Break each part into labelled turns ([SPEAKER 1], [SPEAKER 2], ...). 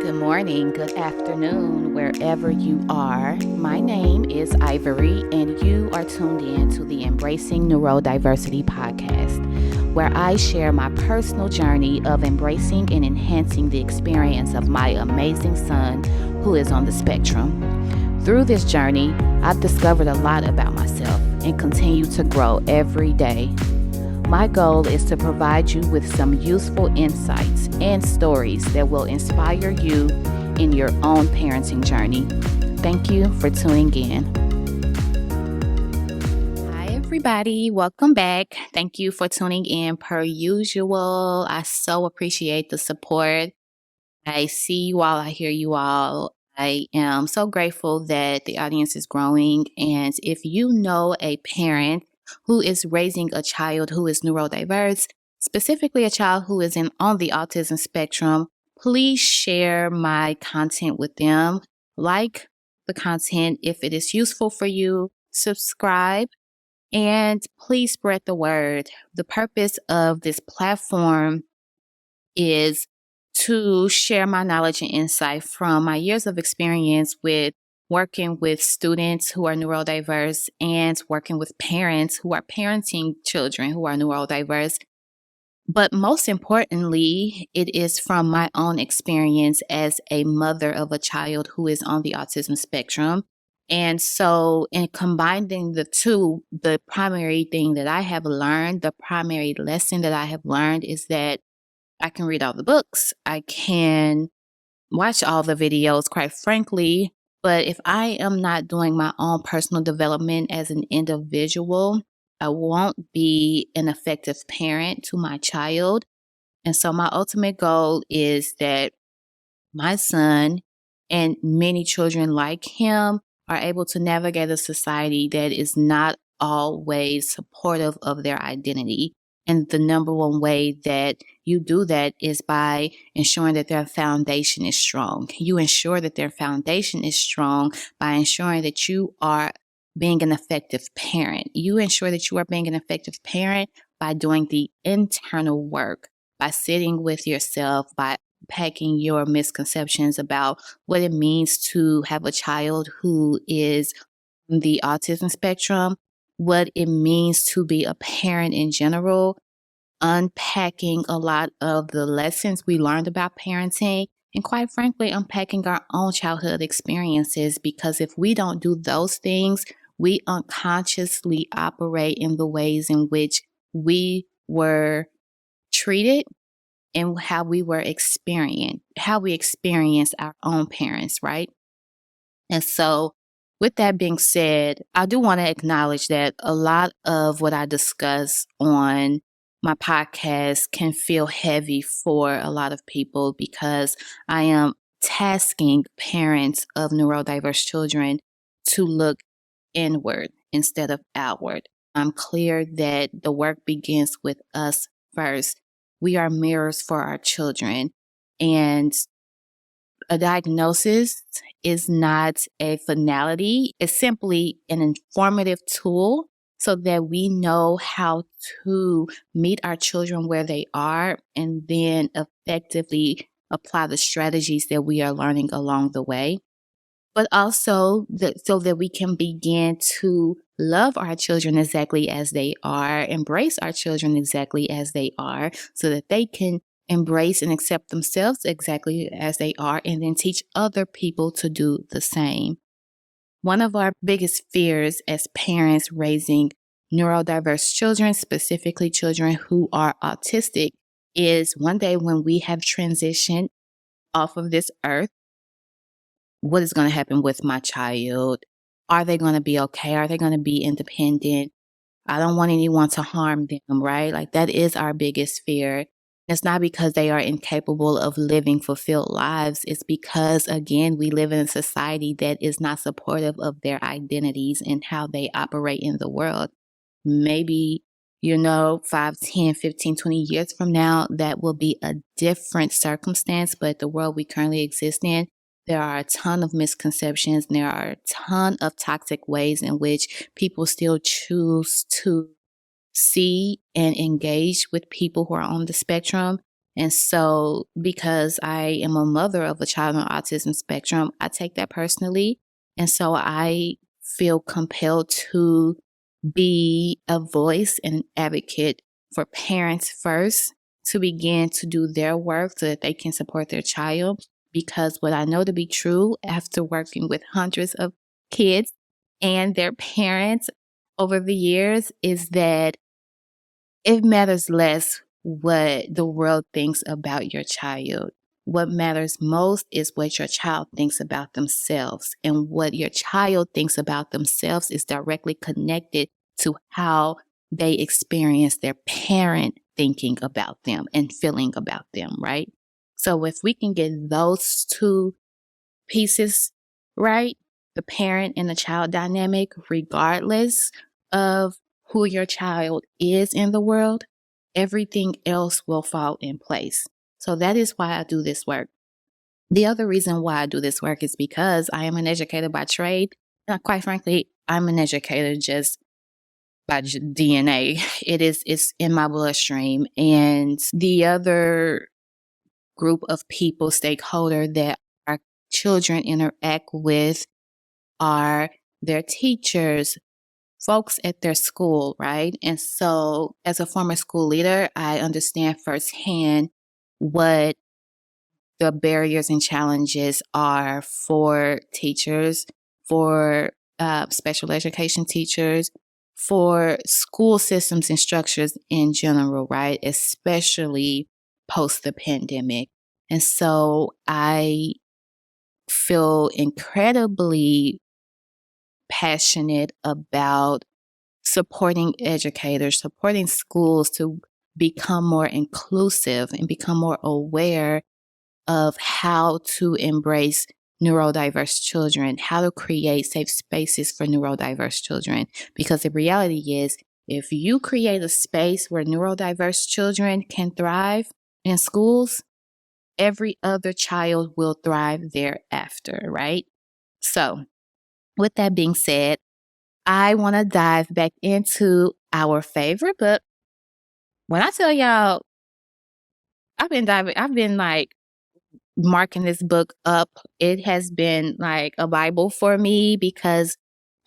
[SPEAKER 1] Good morning, good afternoon, wherever you are. My name is Ivory, and you are tuned in to the Embracing Neurodiversity podcast, where I share my personal journey of embracing and enhancing the experience of my amazing son who is on the spectrum. Through this journey, I've discovered a lot about myself and continue to grow every day. My goal is to provide you with some useful insights and stories that will inspire you in your own parenting journey. Thank you for tuning in. Hi, everybody. Welcome back. Thank you for tuning in per usual. I so appreciate the support. I see you all. I hear you all. I am so grateful that the audience is growing. And if you know a parent who is raising a child who is neurodiverse, specifically a child who is on the autism spectrum, please share my content with them. Like the content if it is useful for you, subscribe, and please spread the word. The purpose of this platform is to share my knowledge and insight from my years of experience with working with students who are neurodiverse and working with parents who are parenting children who are neurodiverse. But most importantly, it is from my own experience as a mother of a child who is on the autism spectrum. And so, in combining the two, the primary thing that I have learned, the primary lesson that I have learned is that I can read all the books. I can watch all the videos, quite frankly. But if I am not doing my own personal development as an individual, I won't be an effective parent to my child. And so my ultimate goal is that my son and many children like him are able to navigate a society that is not always supportive of their identity. And the number one way that you do that is by ensuring that their foundation is strong. You ensure that their foundation is strong by ensuring that you are being an effective parent. You ensure that you are being an effective parent by doing the internal work, by sitting with yourself, by packing your misconceptions about what it means to have a child who is on the autism spectrum, what it means to be a parent in general, unpacking a lot of the lessons we learned about parenting, and quite frankly, unpacking our own childhood experiences. Because if we don't do those things, we unconsciously operate in the ways in which we were treated and how we experienced our own parents, right? And so, with that being said, I do want to acknowledge that a lot of what I discuss on my podcast can feel heavy for a lot of people because I am tasking parents of neurodiverse children to look inward instead of outward. I'm clear that the work begins with us first. We are mirrors for our children, and a diagnosis is not a finality. It's simply an informative tool so that we know how to meet our children where they are and then effectively apply the strategies that we are learning along the way. But also so that we can begin to love our children exactly as they are, embrace our children exactly as they are, so that they can embrace and accept themselves exactly as they are, and then teach other people to do the same. One of our biggest fears as parents raising neurodiverse children, specifically children who are autistic, is one day when we have transitioned off of this earth, what is going to happen with my child? Are they going to be okay? Are they going to be independent? I don't want anyone to harm them, right? Like that is our biggest fear. It's not because they are incapable of living fulfilled lives. It's because, again, we live in a society that is not supportive of their identities and how they operate in the world. Maybe, 5, 10, 15, 20 years from now, that will be a different circumstance. But the world we currently exist in, there are a ton of misconceptions. And there are a ton of toxic ways in which people still choose to see and engage with people who are on the spectrum. And so, because I am a mother of a child on autism spectrum, I take that personally. And so I feel compelled to be a voice and an advocate for parents first to begin to do their work so that they can support their child. Because what I know to be true after working with hundreds of kids and their parents over the years is that it matters less what the world thinks about your child. What matters most is what your child thinks about themselves. And what your child thinks about themselves is directly connected to how they experience their parent thinking about them and feeling about them, right? So if we can get those two pieces right, the parent and the child dynamic, regardless of who your child is in the world, everything else will fall in place. So that is why I do this work. The other reason why I do this work is because I am an educator by trade. Quite frankly, I'm an educator just by DNA. It's in my bloodstream. And the other group of people, stakeholder that our children interact with are their teachers, folks at their school, right? And so, as a former school leader, I understand firsthand what the barriers and challenges are for teachers, for special education teachers, for school systems and structures in general, right? Especially post the pandemic. And so I feel incredibly passionate about supporting educators, supporting schools to become more inclusive and become more aware of how to embrace neurodiverse children, how to create safe spaces for neurodiverse children. Because the reality is, if you create a space where neurodiverse children can thrive in schools, every other child will thrive thereafter, right? So, with that being said, I want to dive back into our favorite book. When I tell y'all, I've been like marking this book up. It has been like a Bible for me because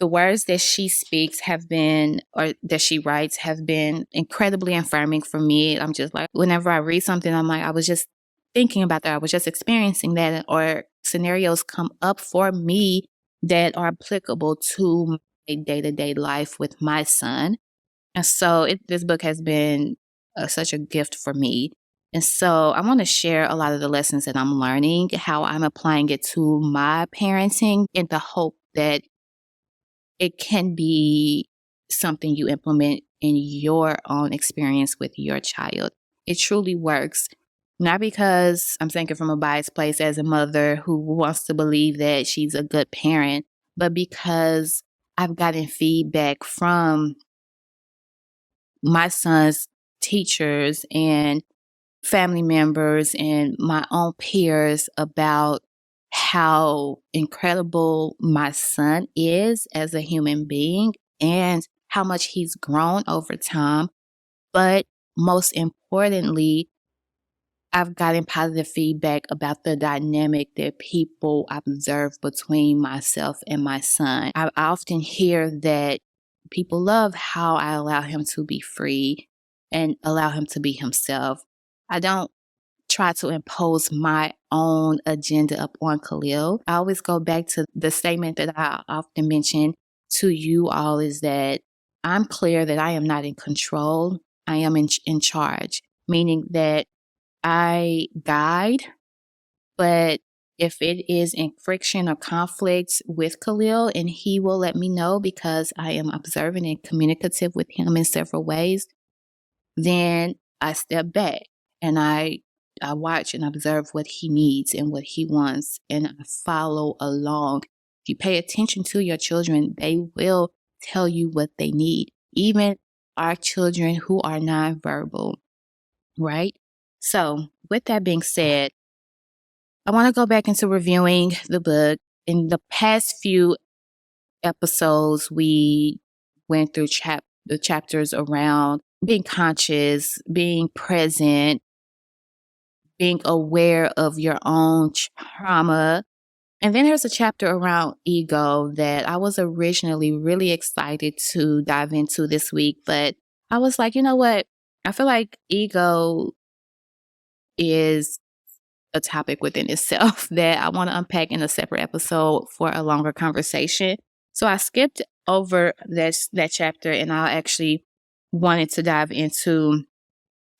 [SPEAKER 1] the words that she speaks have been, or that she writes, have been incredibly affirming for me. I'm just like, whenever I read something, I'm like, I was just thinking about that. I was just experiencing that, or scenarios come up for me that are applicable to my day-to-day life with my son. And so this book has been such a gift for me. And so I want to share a lot of the lessons that I'm learning, how I'm applying it to my parenting in the hope that it can be something you implement in your own experience with your child. It truly works. Not because I'm thinking from a biased place as a mother who wants to believe that she's a good parent, but because I've gotten feedback from my son's teachers and family members and my own peers about how incredible my son is as a human being and how much he's grown over time. But most importantly, I've gotten positive feedback about the dynamic that people observe between myself and my son. I often hear that people love how I allow him to be free and allow him to be himself. I don't try to impose my own agenda upon Khalil. I always go back to the statement that I often mention to you all is that I'm clear that I am not in control. I am in charge, meaning that I guide, but if it is in friction or conflict with Khalil, and he will let me know because I am observant and communicative with him in several ways, then I step back and I watch and observe what he needs and what he wants, and I follow along. If you pay attention to your children, they will tell you what they need. Even our children who are nonverbal, right? So, with that being said, I want to go back into reviewing the book. In the past few episodes, we went through the chapters around being conscious, being present, being aware of your own trauma. And then there's a chapter around ego that I was originally really excited to dive into this week, but I was like, you know what? I feel like ego is a topic within itself that I want to unpack in a separate episode for a longer conversation. So I skipped over that chapter, and I actually wanted to dive into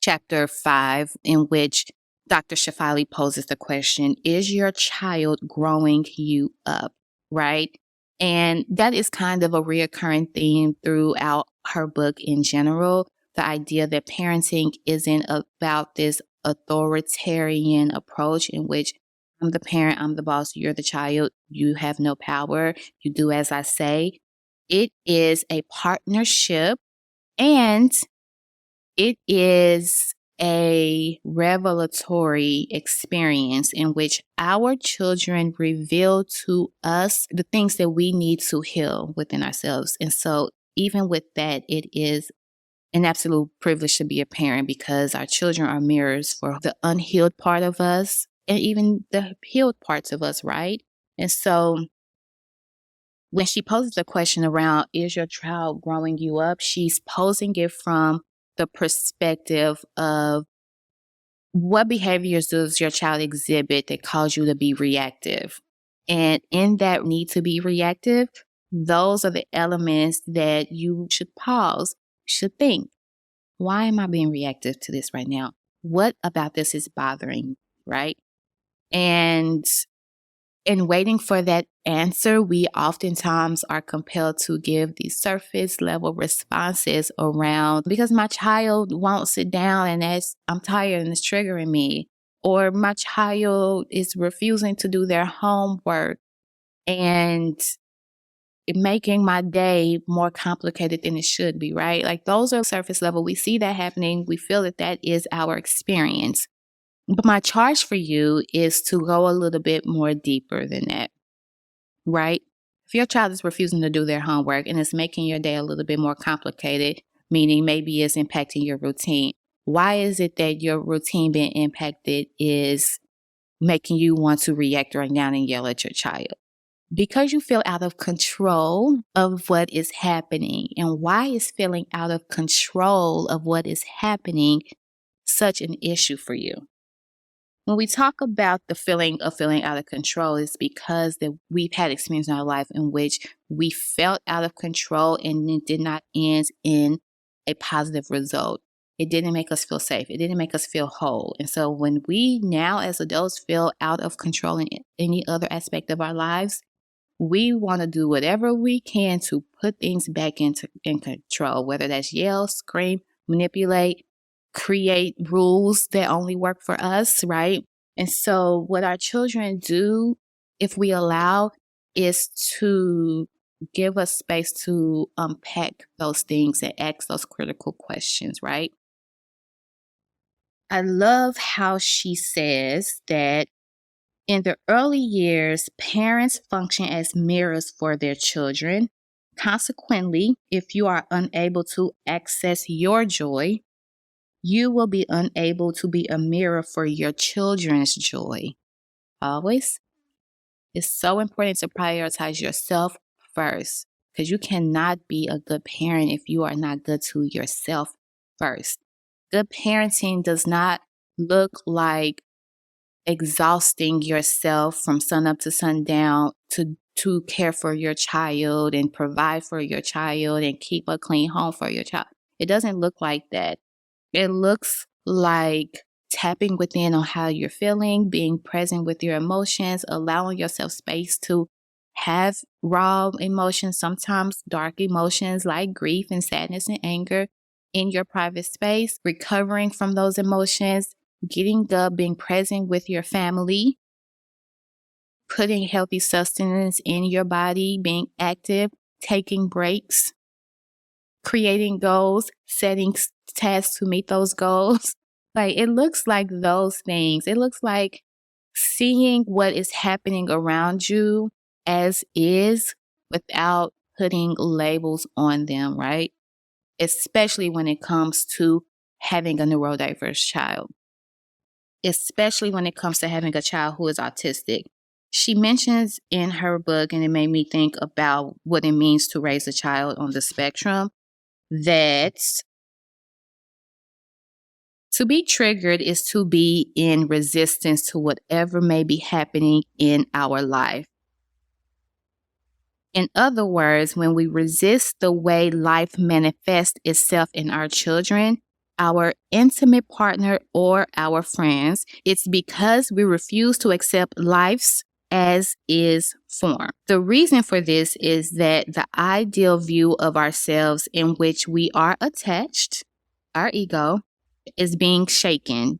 [SPEAKER 1] chapter 5, in which Dr. Shafali poses the question, is your child growing you up? Right? And that is kind of a reoccurring theme throughout her book in general. The idea that parenting isn't about this authoritarian approach in which I'm the parent, I'm the boss, you're the child, you have no power, you do as I say. It is a partnership, and it is a revelatory experience in which our children reveal to us the things that we need to heal within ourselves. And so, even with that, it is an absolute privilege to be a parent because our children are mirrors for the unhealed part of us and even the healed parts of us, right? And so, when she poses a question around, is your child growing you up? She's posing it from the perspective of what behaviors does your child exhibit that cause you to be reactive? And in that need to be reactive, those are the elements that you should pause, should think. Why am I being reactive to this right now? What about this is bothering me, right? And in waiting for that answer, we oftentimes are compelled to give these surface level responses around because my child won't sit down and ask, I'm tired and it's triggering me. Or my child is refusing to do their homework and making my day more complicated than it should be, right? Like those are surface level. We see that happening. We feel that that is our experience. But my charge for you is to go a little bit more deeper than that, right? If your child is refusing to do their homework and it's making your day a little bit more complicated, meaning maybe it's impacting your routine, why is it that your routine being impacted is making you want to react right now and yell at your child? Because you feel out of control of what is happening. And why is feeling out of control of what is happening such an issue for you? When we talk about the feeling of feeling out of control, it's because that we've had experience in our life in which we felt out of control and it did not end in a positive result. It didn't make us feel safe. It didn't make us feel whole. And so when we now as adults feel out of control in any other aspect of our lives, we want to do whatever we can to put things back in control, whether that's yell, scream, manipulate, create rules that only work for us, right? And so what our children do, if we allow, is to give us space to unpack those things and ask those critical questions, right? I love how she says that in the early years, parents function as mirrors for their children. Consequently, if you are unable to access your joy, you will be unable to be a mirror for your children's joy. Always. It's so important to prioritize yourself first because you cannot be a good parent if you are not good to yourself first. Good parenting does not look like exhausting yourself from sun up to sundown to care for your child and provide for your child and keep a clean home for your child. It doesn't look like that. It looks like tapping within on how you're feeling, being present with your emotions, allowing yourself space to have raw emotions, sometimes dark emotions like grief and sadness and anger in your private space, recovering from those emotions, getting up, being present with your family, putting healthy sustenance in your body, being active, taking breaks, creating goals, setting tasks to meet those goals. Like it looks like those things. It looks like seeing what is happening around you as is without putting labels on them, right? Especially when it comes to having a neurodiverse child. especially when it comes to having a child who is autistic. She mentions in her book, and it made me think about what it means to raise a child on the spectrum, that to be triggered is to be in resistance to whatever may be happening in our life. In other words, when we resist the way life manifests itself in our children, our intimate partner, or our friends, it's because we refuse to accept life's as is form. The reason for this is that the ideal view of ourselves in which we are attached, our ego, is being shaken,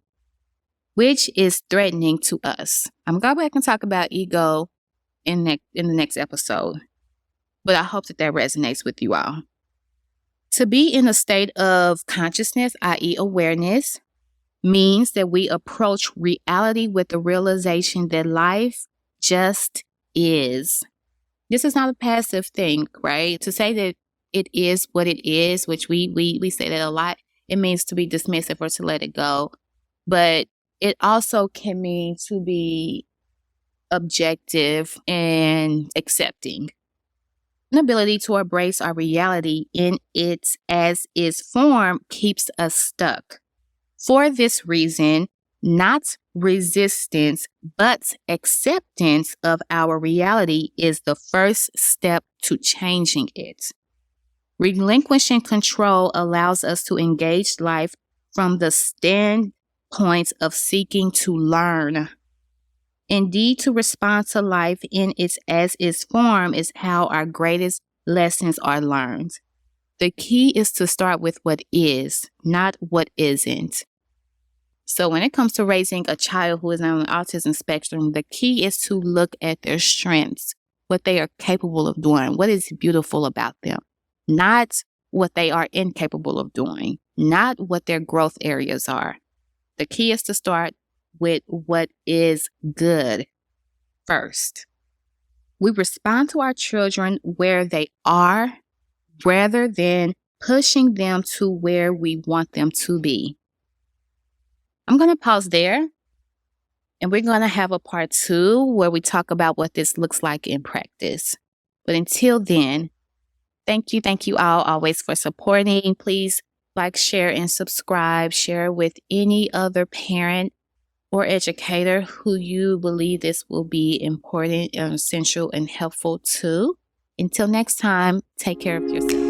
[SPEAKER 1] which is threatening to us. I'm going to go back and talk about ego in the next episode, but I hope that resonates with you all. To be in a state of consciousness, i.e. awareness, means that we approach reality with the realization that life just is. This is not a passive thing, right? To say that it is what it is, which we say that a lot, it means to be dismissive or to let it go. But it also can mean to be objective and accepting. An ability to embrace our reality in its as is form keeps us stuck. For this reason, not resistance, but acceptance of our reality is the first step to changing it. Relinquishing control allows us to engage life from the standpoint of seeking to learn. Indeed, to respond to life in its as is form is how our greatest lessons are learned. The key is to start with what is, not what isn't. So when it comes to raising a child who is on the autism spectrum, the key is to look at their strengths, what they are capable of doing, what is beautiful about them, not what they are incapable of doing, not what their growth areas are. The key is to start with what is good first. We respond to our children where they are rather than pushing them to where we want them to be. I'm going to pause there, and we're going to have a part 2 where we talk about what this looks like in practice. But until then, thank you all always for supporting. Please like, share, and subscribe. Share with any other parent or educator who you believe this will be important and essential and helpful to. Until next time, take care of yourself.